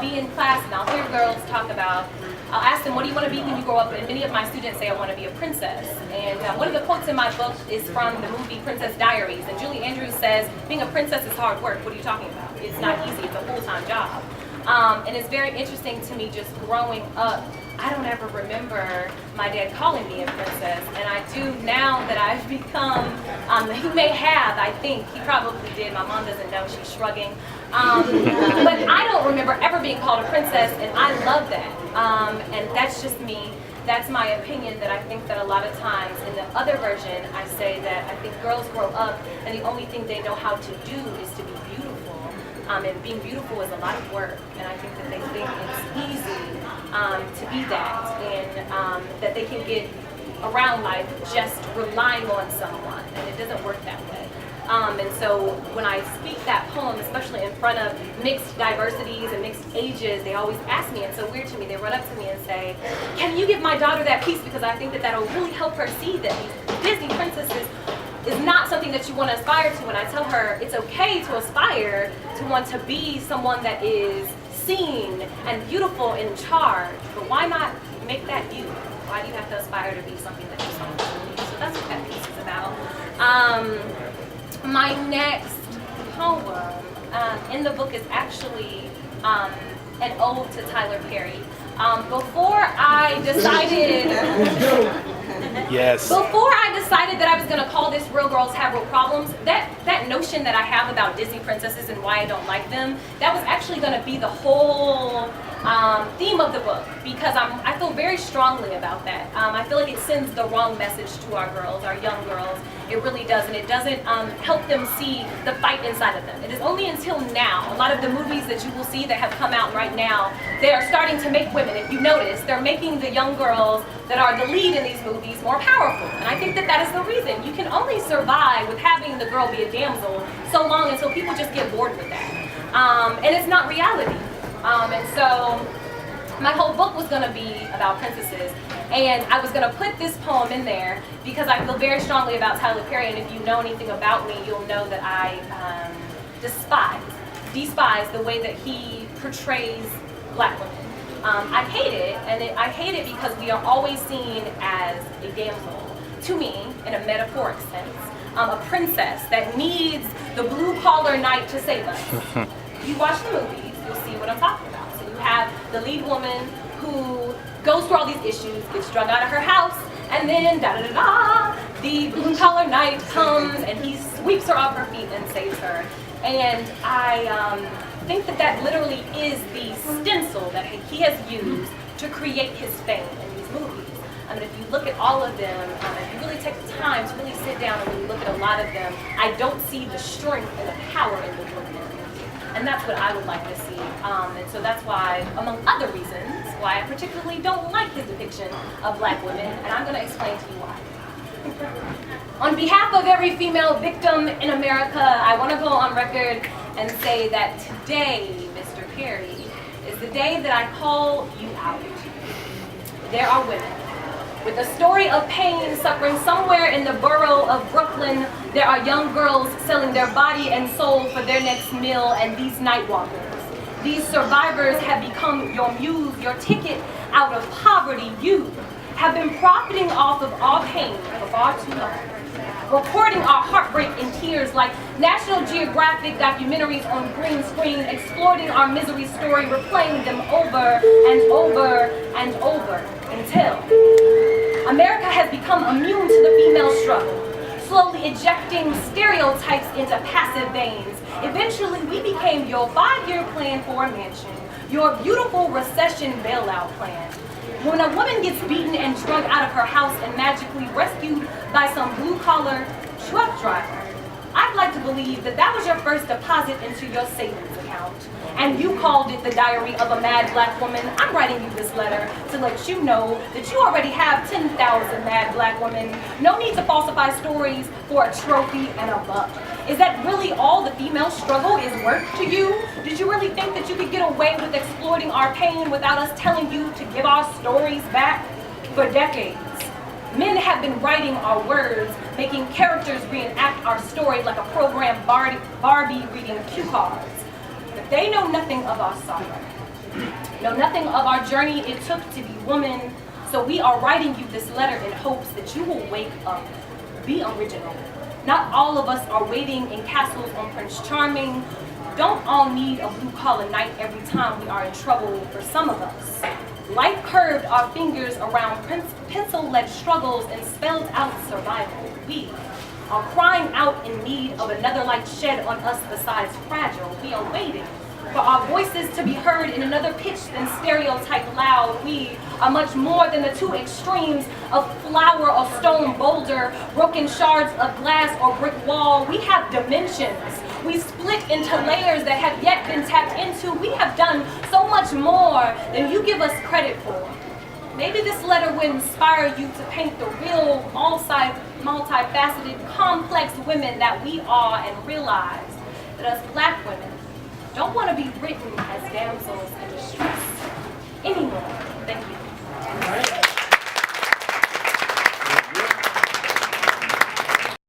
be in class and I'll hear girls talk about, I'll ask them, what do you want to be when you grow up? And many of my students say, I want to be a princess. And one of the quotes in my book is from the movie Princess Diaries. And Julie Andrews says, being a princess is hard work. What are you talking about? It's not easy. It's a full-time job. And it's very interesting to me just growing up. I don't ever remember my dad calling me a princess, and I do now that I've become, he may have, I think, he probably did, my mom doesn't know, she's shrugging, but I don't remember ever being called a princess, and I love that, and that's just me, that's my opinion, that I think that a lot of times, in the other version, I say that I think girls grow up, and the only thing they know how to do is to be beautiful. And being beautiful is a lot of work, and I think that they think it's easy to be that, and that they can get around life just relying on someone, and it doesn't work that way. And so when I speak that poem, especially in front of mixed diversities and mixed ages, they always ask me, and it's so weird to me, they run up to me and say, can you give my daughter that piece, because I think that that'll really help her see that these Disney princesses is not something that you want to aspire to. And I tell her it's okay to aspire to want to be someone that is seen and beautiful in charge, but why not make that you? Why do you have to aspire to be something that you're someone to be? So that's what that piece is about. My next poem in the book is actually an ode to Tyler Perry. Before I decided Yes. Before I decided that I was going to call this Real Girls Have Real Problems, that notion that I have about Disney princesses and why I don't like them, that was actually going to be the whole theme of the book, because I feel very strongly about that. I feel like it sends the wrong message to our girls, our young girls. It really does, and it doesn't help them see the fight inside of them. It is only until now, a lot of the movies that you will see that have come out right now, they are starting to make women, if you notice, they're making the young girls that are the lead in these movies more powerful. And I think that that is the reason. You can only survive with having the girl be a damsel so long until people just get bored with that. And it's not reality. And so my whole book was going to be about princesses. And I was going to put this poem in there because I feel very strongly about Tyler Perry. And if you know anything about me, you'll know that I despise the way that he portrays black women. I hate it, and I hate it because we are always seen as a damsel, to me, in a metaphoric sense, a princess that needs the blue-collar knight to save us. You watch the movies, you'll see what I'm talking about. So you have the lead woman who goes through all these issues, gets drug out of her house, and then da-da-da-da, the blue-collar knight comes and he sweeps her off her feet and saves her. And I think that that literally is the stencil that he has used to create his fame in these movies. I mean, if you look at all of them, if you really take the time to really sit down and really look at a lot of them, I don't see the strength and the power in the women. And that's what I would like to see. And so that's why, among other reasons, why I particularly don't like his depiction of black women, and I'm going to explain to you why. On behalf of every female victim in America, I want to go on record and say that today, Mr. Perry, is the day that I call you out. There are women with a story of pain suffering somewhere in the borough of Brooklyn. There are young girls selling their body and soul for their next meal, and these night walkers. These survivors have become your muse, your ticket out of poverty. You have been profiting off of our pain for far too long, recording our heartbreak in tears like National Geographic documentaries on green screen, exploiting our misery story, replaying them over and over and over until America has become immune to the female struggle, slowly ejecting stereotypes into passive veins. Eventually, we became your 5-year plan for a mansion, your beautiful recession bailout plan. When a woman gets beaten and drug out of her house and magically rescued by some blue-collar truck driver, I'd like to believe that that was your first deposit into your savings account. And you called it the Diary of a Mad Black Woman. I'm writing you this letter to let you know that you already have 10,000 mad black women. No need to falsify stories for a trophy and a buck. Is that really all the female struggle is worth to you? Did you really think that you could get away with exploiting our pain without us telling you to give our stories back? For decades, men have been writing our words, making characters reenact our story like a programmed Barbie reading cue cards. But they know nothing of our sorrow. Know nothing of our journey it took to be woman, so we are writing you this letter in hopes that you will wake up. Be original. Not all of us are waiting in castles on Prince Charming. Don't all need a blue-collar knight every time we are in trouble. For some of us, life curved our fingers around pencil-led struggles and spelled out survival. We are crying out in need of another light shed on us besides fragile. We are waiting for our voices to be heard in another pitch than stereotype loud. We are much more than the two extremes of flower or stone boulder, broken shards of glass or brick wall. We have dimensions. We split into layers that have yet been tapped into. We have done so much more than you give us credit for. Maybe this letter will inspire you to paint the real, multifaceted, complex women that we are and realize that us Black women don't want to be written as damsels in distress anymore. Thank you.